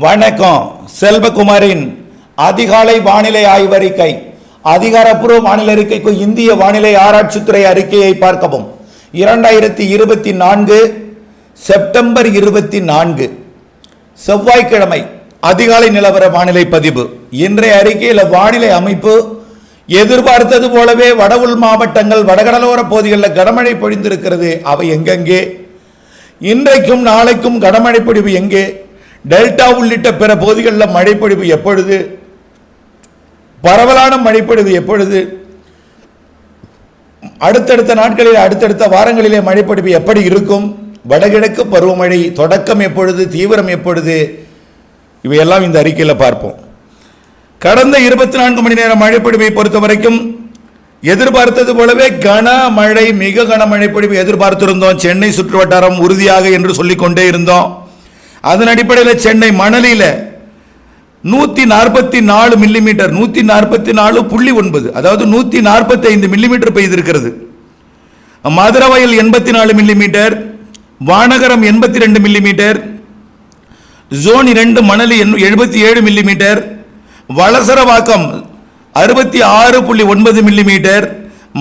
வணக்கம். செல்வகுமாரின் அதிகாலை வானிலை ஆய்வறிக்கை. அதிகாரப்பூர்வ வானிலை அறிக்கைக்கு இந்திய வானிலை ஆராய்ச்சித்துறை அறிக்கையை பார்க்கவும். 2024 செப்டம்பர் 24 செவ்வாய்க்கிழமை அதிகாலை நிலவர வானிலை பதிவு. இன்றைய அறிக்கையில் வானிலை அமைப்பு எதிர்பார்த்தது போலவே வட உள் மாவட்டங்கள் வடகடலோர பகுதிகளில் கனமழை பொழிந்திருக்கிறது. அவை எங்கெங்கே? இன்றைக்கும் நாளைக்கும் கனமழை பொழிவு எங்கே? டெல்டா உள்ளிட்ட பிற பகுதிகளில் மழைப்பொழிவு எப்பொழுது? பரவலான மழைப்பொழிவு எப்பொழுது? அடுத்தடுத்த நாட்களில் அடுத்தடுத்த வாரங்களிலே மழைப்பொழிவு எப்படி இருக்கும்? வடகிழக்கு பருவமழை தொடக்கம் எப்பொழுது? தீவிரம் எப்பொழுது? இவையெல்லாம் இந்த அறிக்கையில் பார்ப்போம். கடந்த 24 மணி நேர மழைப்பொழிவை பொறுத்த வரைக்கும் எதிர்பார்த்தது போலவே கனமழை, மிக கனமழை பொழிவு எதிர்பார்த்திருந்தோம். சென்னை சுற்றுவட்டாரம் உறுதியாக என்று சொல்லிக்கொண்டே இருந்தோம். அதன் அடிப்படையில் சென்னை மணலியில் 144 மில்லிமீட்டர், 144.9, அதாவது 145 மில்லிமீட்டர் பெய்திருக்கிறது. Maduravoyal 84 millimetre, Vanagaram 82 millimetre, zone 2 Manali 77 millimetre, Valasaravakkam 66.9 millimetre,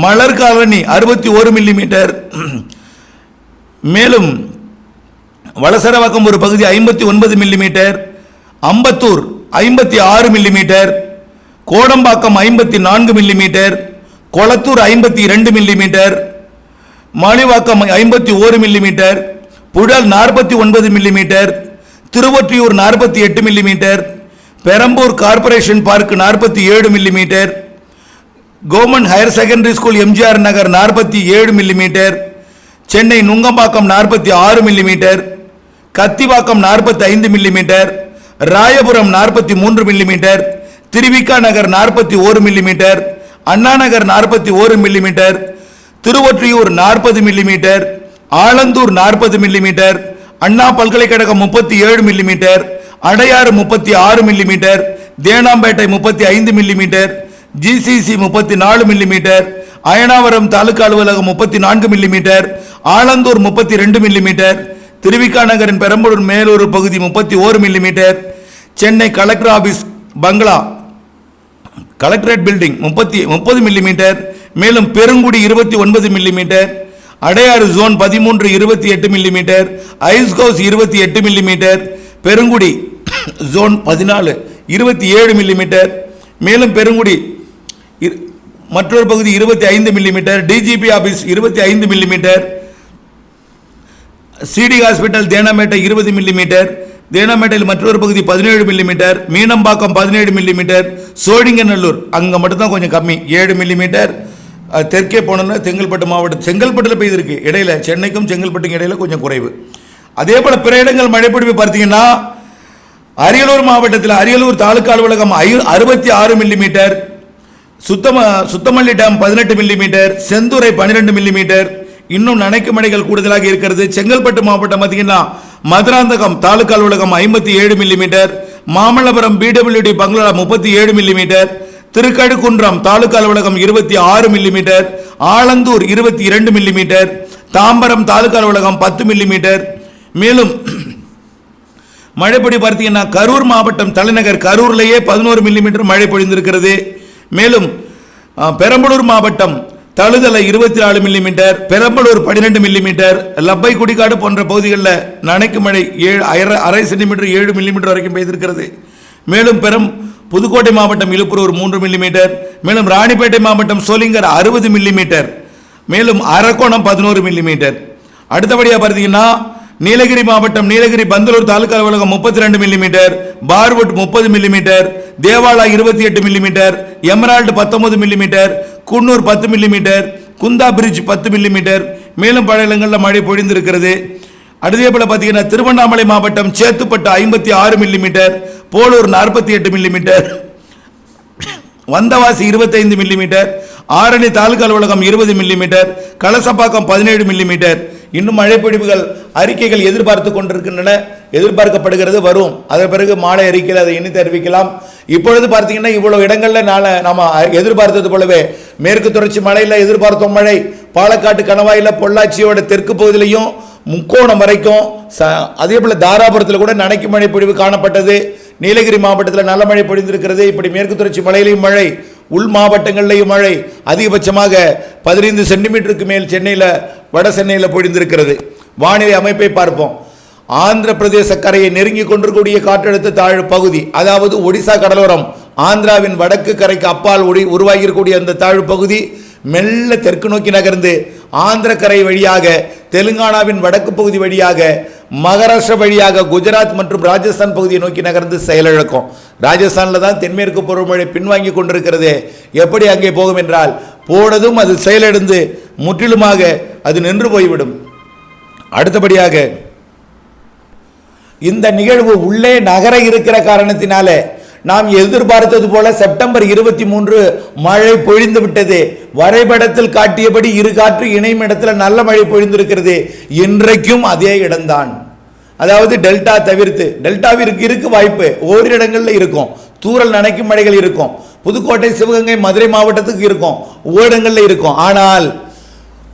Malar colony 61 millimetre, மேலும் வளசரவாக்கம் ஒரு பகுதி 59 millimetre, Ambattur 56 millimetre, Kodambakkam 54 millimetre, Kolathur 52 millimetre, Malivakkam 51 millimetre, Puzhal 49 millimetre, Thiruvottiyur 48 millimetre, Perambur corporation park 47 millimetre, government higher secondary school MGR Nagar 47 millimetre, Chennai Nungambakkam 46 millimetre, Kathivakkam 45 millimetre, Royapuram 43 millimetre, Thiruvika Nagar 41 millimetre, Anna Nagar 41 millimetre, Thiruvottiyur 40 millimetre, Alandur 40 millimetre, Anna பல்கலைக்கழகம் 37 millimetre, Adyar 36 millimetre, Teynampet 35 millimetre, GCC 34 millimetre, Ayanavaram taluka அலுவலகம் 34 millimetre, Alandur 32 millimetre, Thiru Vi Ka நகரின் பெரம்பலூர் மேலூர் பகுதி 31 millimetre, Chennai collector office bungalow collectorate building 30 millimetre, மேலும் Perungudi 29 millimetre, Adyar zone 13 28 millimetre, ஐஸ்கவுஸ் 28 millimetre, Perungudi zone 14 27 millimetre, மேலும் பெருங்குடி மற்றொரு பகுதி 25 millimetre, DGP office 25 millimetre, CD hospital Teynampet 20 millimetre, தேனாம்பேட்டையில் மற்றொரு பகுதி 17 மில்லிமீட்டர், மீனம்பாக்கம் 17 மில்லிமீட்டர், சோழிங்கநல்லூர் அங்கே மட்டும்தான் கொஞ்சம் கம்மி 7 மில்லிமீட்டர். தெற்கே போனோம்னா செங்கல்பட்டு மாவட்டம், செங்கல்பட்டில் பெய்திருக்கு, இடையில சென்னைக்கும் செங்கல்பட்டுக்கும் இடையில கொஞ்சம் குறைவு. அதே போல பிற இடங்கள் மழைப்பொழிவு பார்த்தீங்கன்னா அரியலூர் மாவட்டத்தில் அரியலூர் தாலுகா அலுவலகம் 66 millimetre, Suthamalli dam 18 millimetre, Senthurai 12 millimetre. இன்னும் நனைக்கு மழைகள் கூடுதலாக இருக்கிறது. செங்கல்பட்டு மாவட்டம் பார்த்தீங்கன்னா மதுராந்தகம் தாலுகா அலுவலகம் 57 மில்லிமீட்டர், மாமல்லபுரம் பிடபிள்யூடி பங்களா 37 மில்லிமீட்டர், திருக்கழுக்குன்றம் தாலுகா அலுவலகம் 26 மில்லிமீட்டர், ஆலந்தூர் 22 மில்லிமீட்டர், தாம்பரம் தாலுகா அலுவலகம் 10 மில்லிமீட்டர். மேலும் மழைப்பொழி பார்த்தீங்கன்னா கரூர் மாவட்டம் தலைநகர் கரூர்லேயே 11 மில்லிமீட்டர் மழை பொழிந்திருக்கிறது. மேலும் பெரம்பலூர் மாவட்டம் தழுதலை 24 மில்லிமீட்டர், பெரம்பலூர் 12 மில்லிமீட்டர், லப்பை குடிக்காடு போன்ற பகுதிகளில் நனைக்கு மழை 1/2 சென்டிமீட்டர் 7 மில்லிமீட்டர் வரைக்கும் பெய்திருக்கிறது. மேலும் புதுக்கோட்டை மாவட்டம் இலுப்பூர் 3 மில்லிமீட்டர், மேலும் ராணிப்பேட்டை மாவட்டம் சோளிங்கர் 60 மில்லிமீட்டர், மேலும் அரக்கோணம் 11 மில்லிமீட்டர். அடுத்தபடியாக பார்த்தீங்கன்னா நீலகிரி மாவட்டம் நீலகிரி பந்தலூர் தாலுகா அலுவலகம் 32 millimetre, Barwood 30 millimetre, Devala 28 millimetre, emerald 19 millimetre, Coonoor 10 millimetre, Kundah bridge 10 millimetre. மேலும் பல இடங்களில் மழை பொழிந்திருக்கிறது. அதே போல பார்த்தீங்கன்னா திருவண்ணாமலை மாவட்டம் Chetpet 56 millimetre, Polur 48 millimetre, Vandavasi 25 millimetre, Arani taluka அலுவலகம் 20 மில்லிமீட்டர், கலசப்பாக்கம் 17 மில்லிமீட்டர். இன்னும் மழைப்பொழிவுகள் அறிக்கைகள் எதிர்பார்த்து கொண்டிருக்கின்றன, எதிர்பார்க்கப்படுகிறது, வரும். அதன் பிறகு மாலை அறிக்கையில் அதை எண்ணி தெரிவிக்கலாம். இப்பொழுது பார்த்தீங்கன்னா இவ்வளவு இடங்களில் நாம எதிர்பார்த்தது போலவே மேற்கு தொடர்ச்சி மலையில் எதிர்பார்த்தோம் மழை, பாலக்காட்டு கணவாயில் பொள்ளாச்சியோட தெற்கு பகுதியிலையும் முக்கோணம் வரைக்கும், அதே போல் தாராபுரத்தில் கூட நனைக்கும் மழை பொழிவு காணப்பட்டது. நீலகிரி மாவட்டத்தில் நல்ல மழை பொழிந்திருக்கிறது. இப்படி மேற்கு தொடர்ச்சி மலையிலையும் மழை, உள் மாவட்டங்களிலேயும் மழை, அதிகபட்சமாக 15 சென்டிமீட்டருக்கு மேல் சென்னையில், வட சென்னையில் பொழிந்திருக்கிறது. வானிலை அமைப்பை பார்ப்போம். ஆந்திர பிரதேச கரையை நெருங்கி கொண்டிருக்கூடிய காற்றழுத்த தாழ்வு பகுதி, அதாவது ஒடிசா கடலோரம், ஆந்திராவின் வடக்கு கரைக்கு அப்பால் உருவாகியிருக்கக்கூடிய அந்த தாழ்வு பகுதி மெல்ல தெற்கு நோக்கி நகர்ந்து ஆந்திர கரை வழியாக, தெலுங்கானாவின் வடக்கு பகுதி வழியாக, மகாராஷ்டிரா வழியாக குஜராத் மற்றும் ராஜஸ்தான் பகுதியை நோக்கி நகர்ந்து செயலிழக்கும். ராஜஸ்தானில் தான் தென்மேற்கு பருவமழை பின்வாங்கி கொண்டிருக்கிறது. எப்படி அங்கே போகும் என்றால், போனதும் அது செயலிழந்து முற்றிலுமாக அது நின்று போய்விடும். அடுத்தபடியாக இந்த நிகழ்வு உள்ளே நகர இருக்கிற காரணத்தினால நாம் எதிர்பார்த்தது போல செப்டம்பர் 23 மழை பொழிந்து விட்டது. வரைபடத்தில் காட்டியபடி இரு காற்று இணையும் இடத்துல நல்ல மழை பொழிந்திருக்கிறது. இன்றைக்கும் அதே இடம்தான். அதாவது டெல்டா தவிர்த்து, டெல்டாவிற்கு இருக்கு வாய்ப்பு, ஓரிரு இடங்களில் இருக்கும், தூறல் நனைக்கும் மழைகள் இருக்கும். புதுக்கோட்டை, சிவகங்கை, மதுரை மாவட்டத்துக்கு இருக்கும், ஓரிடங்களில் இருக்கும். ஆனால்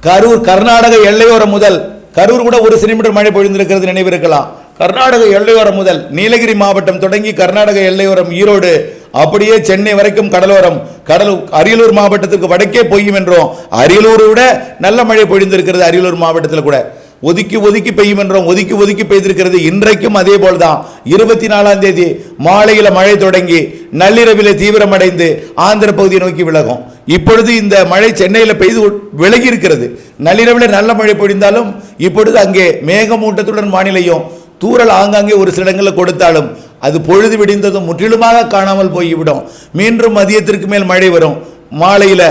கரூர், கர்நாடக எல்லையோரம் முதல், கரூர் கூட 1 சென்டிமீட்டர் மழை பொழிந்திருக்கிறது, நினைவிருக்கலாம். கர்நாடக எல்லையோரம் முதல் நீலகிரி மாவட்டம் தொடங்கி கர்நாடக எல்லையோரம் ஈரோடு, அப்படியே சென்னை வரைக்கும் கடலோரம், அரியலூர் மாவட்டத்திற்கு வடக்கே பொய்யும் என்றோம். அரியலூரை விட நல்ல மழை பொழிந்திருக்கிறது. அரியலூர் மாவட்டத்தில் கூட ஒதுக்கி ஒதுக்கி பெய்யும் என்றோம், ஒதுக்கி ஒதுக்கி பெய்திருக்கிறது. இன்றைக்கும் அதே போல்தான். 24ஆம் தேதி மாலையில் மழை தொடங்கி நள்ளிரவில் தீவிரமடைந்து ஆந்திர பகுதியை நோக்கி விலகும். இப்பொழுது இந்த மழை சென்னையில் பெய்து விலகி இருக்கிறது. நள்ளிரவில் நல்ல மழை பொழிந்தாலும் இப்பொழுது அங்கே மேகமூட்டத்துடன் வானிலையும் தூறல் ஆங்காங்கே ஒரு சில இடங்களில் கொடுத்தாலும் அது பொழுது விடிந்ததும் முற்றிலுமாக காணாமல் போய்விடும். மீண்டும் மதியத்திற்கு மேல் மழை வரும். மாலையில்,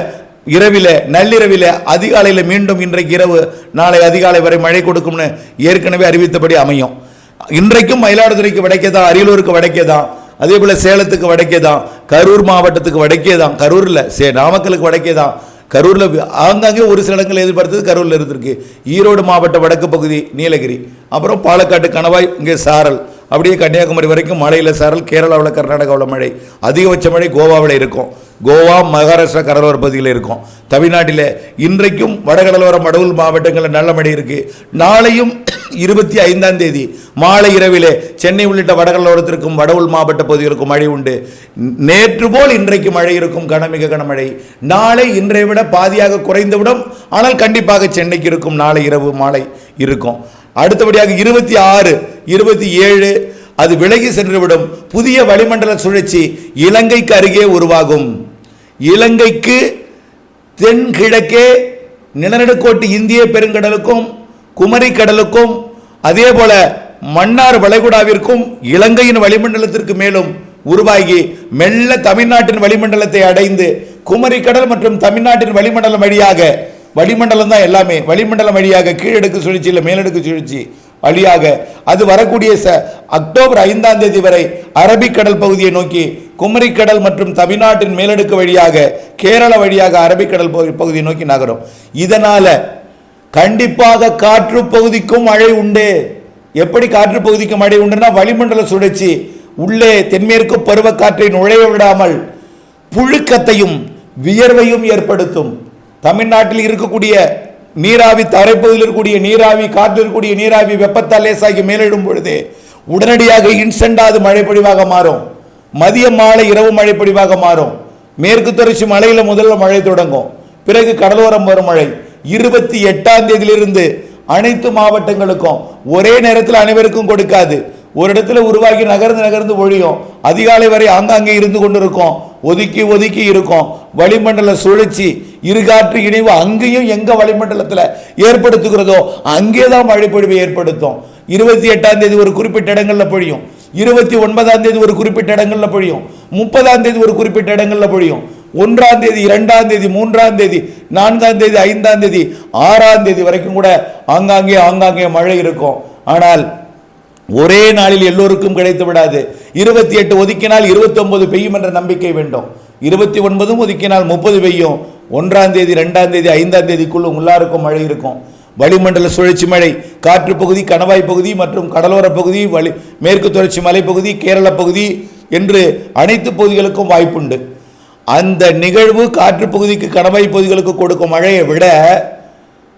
இரவில், நள்ளிரவில், அதிகாலையில் மீண்டும் இன்றைக்கு இரவு, நாளை அதிகாலை வரை மழை கொடுக்கும்னு ஏற்கனவே அறிவித்தபடி அமையும். இன்றைக்கும் மயிலாடுதுறைக்கு வடக்கே தான், அரியலூருக்கு வடக்கே தான், அதே போல் சேலத்துக்கு வடக்கே தான், கரூர் மாவட்டத்துக்கு வடக்கே தான், கரூரில் நாமக்கலுக்கு வடக்கே தான். கரூரில் ஆங்காங்கே ஒரு சில இடங்கள் எதிர்பார்த்தது கரூரில் இருந்திருக்கு. ஈரோடு மாவட்ட வடக்கு பகுதி, நீலகிரி, அப்புறம் பாலக்காட்டு, கணவாய், இங்கே சாரல், அப்படியே கன்னியாகுமரி வரைக்கும் மழையில் சாரல். கேரளாவில், கர்நாடகாவில் மழை, அதிகபட்ச மழை கோவாவில் இருக்கும். கோவா, மகாராஷ்டிரா கடலோர பகுதியில் இருக்கும். தமிழ்நாட்டில் இன்றைக்கும் வடகடலோரம், வடவுள் மாவட்டங்களில் நல்ல மழை இருக்கு. நாளையும் 25ஆம் தேதி மாலை இரவிலே சென்னை உள்ளிட்ட வடகடலோரத்திற்கும் வடவுள் மாவட்ட பகுதிகளுக்கும் மழை உண்டு. நேற்று போல் இன்றைக்கு மழை இருக்கும், கனமிக கனமழை. நாளை இன்றைய விட பாதியாக குறைந்துவிடும். ஆனால் கண்டிப்பாக சென்னைக்கு இருக்கும், நாளை இரவு மாலை இருக்கும். அடுத்தபடியாக 26, 27 அது விலகி சென்றுவிடும். புதிய வளிமண்டல சுழற்சி இலங்கைக்கு அருகே உருவாகும். இலங்கைக்கு தென்கிழக்கே நிலநடுக்கோட்டு இந்திய பெருங்கடலுக்கும் குமரி கடலுக்கும், அதே போல மன்னார் வளைகுடாவிற்கும் இலங்கையின் வளிமண்டலத்திற்கு மேலும் உருவாகி மெல்ல தமிழ்நாட்டின் வளிமண்டலத்தை அடைந்து குமரி கடல் மற்றும் தமிழ்நாட்டின் வளிமண்டலம் வழியாக, வளிமண்டலம் தான் எல்லாமே, வளிமண்டலம் வழியாக கீழடுக்கு சுழற்சி இல்லை மேலடுக்கு சுழற்சி வழியாக அது வரக்கூடிய அக்டோபர் 5ஆம் தேதி வரை அரபிக்கடல் பகுதியை நோக்கி குமரிக்கடல் மற்றும் தமிழ்நாட்டின் மேலடுக்கு வழியாக கேரள வழியாக அரபிக்கடல் பகுதியை நோக்கி நகரும். இதனால கண்டிப்பாக காற்று பகுதிக்கும் மழை உண்டு. எப்படி காற்று பகுதிக்கு மழை உண்டுன்னா, வளிமண்டல சுழற்சி உள்ளே தென்மேற்கு பருவக்காற்றை நுழைய விடாமல் புழுக்கத்தையும் வியர்வையும் ஏற்படுத்தும். தமிழ்நாட்டில் இருக்கக்கூடிய நீராவி, தரைப்பகுதியில் இருக்கக்கூடிய நீராவி, காற்றில் இருக்கக்கூடிய நீராவி வெப்பத்தால் லேசாகி மேலிடும் பொழுது உடனடியாக இன்ஸ்டன்டாக மழை பொழிவாக மாறும். மதியம், மாலை, இரவு மழை பொழிவாக மாறும். மேற்கு தொடர்ச்சி மலையில் முதல்ல மழை தொடங்கும், பிறகு கடலோரம் வரும் மழை. 28ஆம் தேதியிலிருந்து அனைத்து மாவட்டங்களுக்கும் ஒரே நேரத்தில் அனைவருக்கும் கொடுக்காது. ஒரு இடத்துல உருவாகி நகர்ந்து நகர்ந்து ஒழியும். அதிகாலை வரை ஆங்காங்கே இருந்து கொண்டிருக்கும், ஒதுக்கி ஒதுக்கி இருக்கும். வளிமண்டல சுழற்சி இருகாற்று இணைவு அங்கேயும் எங்க வளிமண்டலத்தில் ஏற்படுத்துகிறதோ அங்கே தான் மழை பொழிவை ஏற்படுத்தும். 28ஆம் தேதி ஒரு குறிப்பிட்ட இடங்களில் பொழியும், 29ஆம் தேதி ஒரு குறிப்பிட்ட இடங்களில் பொழியும், 30ஆம் தேதி ஒரு குறிப்பிட்ட இடங்களில் பொழியும், 1ஆம் தேதி, 2ஆம் தேதி, 3ஆம் தேதி, 4ஆம் தேதி, 5ஆம் தேதி, 6ஆம் தேதி வரைக்கும் கூட ஆங்காங்கே ஆங்காங்கே மழை இருக்கும். ஆனால் ஒரே நாளில் எல்லோருக்கும் கிடைத்து விடாது. 28 ஒதுக்கினால் 29 பெய்யும் என்ற நம்பிக்கை வேண்டும். 29 ஒதுக்கினால் 30 பெய்யும். 1ஆம் தேதி, 2ஆம் தேதி, 5ஆம் தேதிக்குள்ள எல்லாருக்கும் மழை இருக்கும். வளிமண்டல சுழற்சி மழை காற்று பகுதி, கணவாய் பகுதி மற்றும் கடலோர பகுதி, மேற்கு தொடர்ச்சி மலைப்பகுதி, கேரள பகுதி என்று அனைத்து பகுதிகளுக்கும் வாய்ப்புண்டு. அந்த நிகழ்வு காற்று பகுதிக்கு, கணவாய் பகுதிகளுக்கு கொடுக்கும் மழையை விட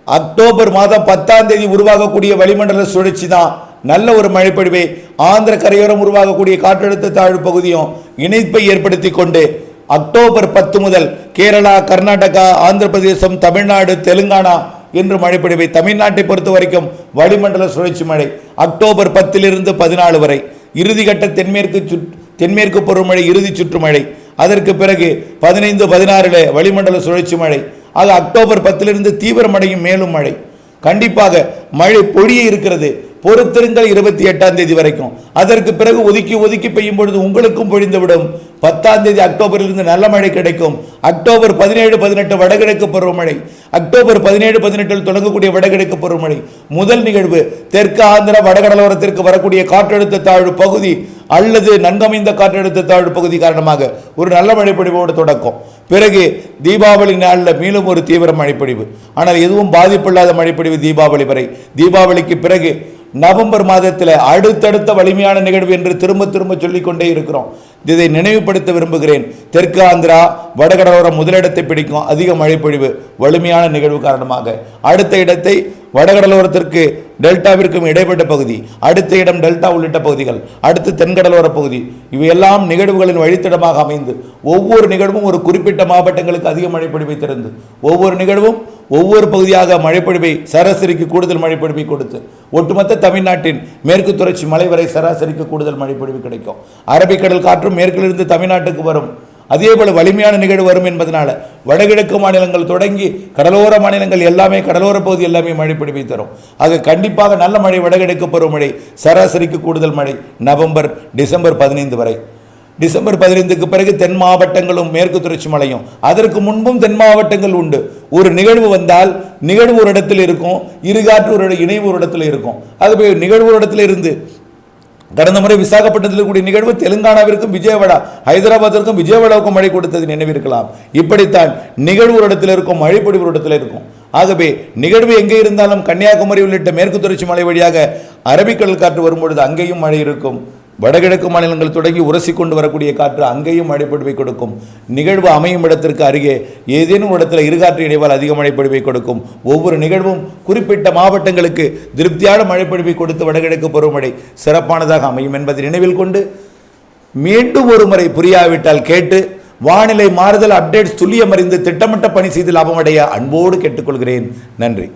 அக்டோபர் மாதம் 10ஆம் தேதி உருவாகக்கூடிய வளிமண்டல சுழற்சி தான் நல்ல ஒரு மழைப்பொழிவை ஆந்திர கரையோரம் உருவாகக்கூடிய காற்றழுத்த தாழ்வு பகுதியும் இணைப்பை ஏற்படுத்தி கொண்டு அக்டோபர் 10 முதல் கேரளா, கர்நாடகா, ஆந்திர பிரதேசம், தமிழ்நாடு, தெலுங்கானா என்று மழைப்பொழிவை, தமிழ்நாட்டை பொறுத்த வரைக்கும் வளிமண்டல சுழற்சி மழை அக்டோபர் 10 - 14 வரை, இறுதிக்கட்ட தென்மேற்கு பருவமழை இறுதி சுற்று மழை, அதற்கு பிறகு 15, 16 வளிமண்டல சுழற்சி மழை. ஆக அக்டோபர் 10 தீவிர மழையும் மேலும் மழை கண்டிப்பாக மழை பொழிய இருக்கிறது. பொறுத்திருங்கள் 28ஆம் தேதி வரைக்கும். அதற்கு பிறகு ஒதுக்கி பெய்யும் பொழுது உங்களுக்கும் பொழிந்துவிடும். 10ஆம் தேதி அக்டோபரிலிருந்து நல்ல மழை கிடைக்கும். அக்டோபர் 17, 18 வடகிழக்கு பருவமழை, அக்டோபர் 17, 18 தொடங்கக்கூடிய வடகிழக்கு பருவமழை. முதல் நிகழ்வு தெற்கு ஆந்திரா வடகடலோரத்திற்கு வரக்கூடிய காற்றழுத்த தாழ்வு பகுதி அல்லது நன்கமைந்த காற்றழுத்த தாழ்வு பகுதி காரணமாக ஒரு நல்ல மழைப்பொழிவோடு தொடக்கம். பிறகு தீபாவளி நாளில் மீண்டும் ஒரு தீவிர மழைப்பொழிவு. ஆனால் எதுவும் பாதிப்பில்லாத மழைப்பொழிவு தீபாவளி வரை. தீபாவளிக்கு பிறகு நவம்பர் மாதத்தில் அடுத்தடுத்த வலிமையான நிகழ்வு என்று திரும்ப சொல்லிக்கொண்டே இருக்கிறோம். இதை நினைவுபடுத்த விரும்புகிறேன். தெற்கு ஆந்திரா வடகடலோரம் முதலிடத்தை பிடிக்கும் அதிக மழைப்பொழிவு வலிமையான நிகழ்வு காரணமாக. அடுத்த இடத்தை வடகடலோரத்திற்கு டெல்டாவிற்கும் இடைப்பட்ட பகுதி, அடுத்த இடம் டெல்டா உள்ளிட்ட பகுதிகள், அடுத்து தென்கடலோர பகுதி, இவையெல்லாம் நிகழ்வுகளின் வழித்தடமாக அமைந்து ஒவ்வொரு நிகழ்வும் ஒரு குறிப்பிட்ட மாவட்டங்களுக்கு அதிக மழைப்பொழிவை திறந்து ஒவ்வொரு நிகழ்வும் ஒவ்வொரு பகுதியாக மழைப்பொழிவை சராசரிக்கு கூடுதல் மழைப்பொழிவை கொடுத்து ஒட்டுமொத்த தமிழ்நாட்டின் மேற்கு தொடர்ச்சி மலை வரை சராசரிக்கு கூடுதல் மழைப்பொழிவு கிடைக்கும். அரபிக்கடல் காற்றும் மேற்கிலிருந்து தமிழ்நாட்டுக்கு வரும். அதேபோல வலிமையான நிகழ்வு வரும் என்பதனால வடகிழக்கு மாநிலங்கள் தொடங்கி கடலோர மாநிலங்கள் எல்லாமே, கடலோர பகுதி எல்லாமே மழைப்பொழிவை தரும். ஆக கண்டிப்பாக நல்ல மழை வடகிழக்கு பருவமழை, சராசரிக்கு கூடுதல் மழை நவம்பர், டிசம்பர் 15 வரை. டிசம்பர் 15க்கு பிறகு தென் மாவட்டங்களும் மேற்கு தொடர்ச்சி மலையும், அதற்கு முன்பும் தென் மாவட்டங்கள் உண்டு. ஒரு நிகழ்வு வந்தால் நிகழ்வு ஒரு இடத்தில் இருக்கும், இருகாற்று ஒரு இணைவு ஒரு இடத்துல இருக்கும். ஆகவே நிகழ்வு ஒரு இடத்துல இருந்து கடந்த முறை விசாகப்பட்டினத்தில் கூடிய நிகழ்வு தெலுங்கானாவிற்கும் விஜயவாடா, ஹைதராபாத்திற்கும் விஜயவாடாவுக்கும் மழை கொடுத்தது நினைவிருக்கலாம். இப்படித்தான் நிகழ்வு ஒரு இடத்துல இருக்கும், மழைப்பொழிவு ஒரு இடத்துல இருக்கும். ஆகவே நிகழ்வு எங்கே இருந்தாலும் கன்னியாகுமரி உள்ளிட்ட மேற்கு தொடர்ச்சி மலை வழியாக அரபிக்கடல் காற்று வரும்பொழுது அங்கேயும் மழை இருக்கும். வடகிழக்கு மாநிலங்கள் தொடங்கி உரசி கொண்டு வரக்கூடிய காற்று அங்கேயும் மழைப்பொழிவை கொடுக்கும். நிகழ்வு அமையும் இடத்திற்கு அருகே ஏதேனும் இடத்துல இருகாற்று இணைவால் அதிக மழைப்பொழிவை கொடுக்கும். ஒவ்வொரு நிகழ்வும் குறிப்பிட்ட மாவட்டங்களுக்கு திருப்தியான மழைப்பொழிவை கொடுத்து வடகிழக்கு பருவமழை சிறப்பானதாக அமையும் என்பதை நினைவில் கொண்டு மீண்டும் ஒரு முறை புரியாவிட்டால் கேட்டு வானிலை மாறுதல் அப்டேட்ஸ் துல்லியம் அறிந்து திட்டமிட்ட பணி செய்து லாபமடைய அன்போடு கேட்டுக்கொள்கிறேன். நன்றி.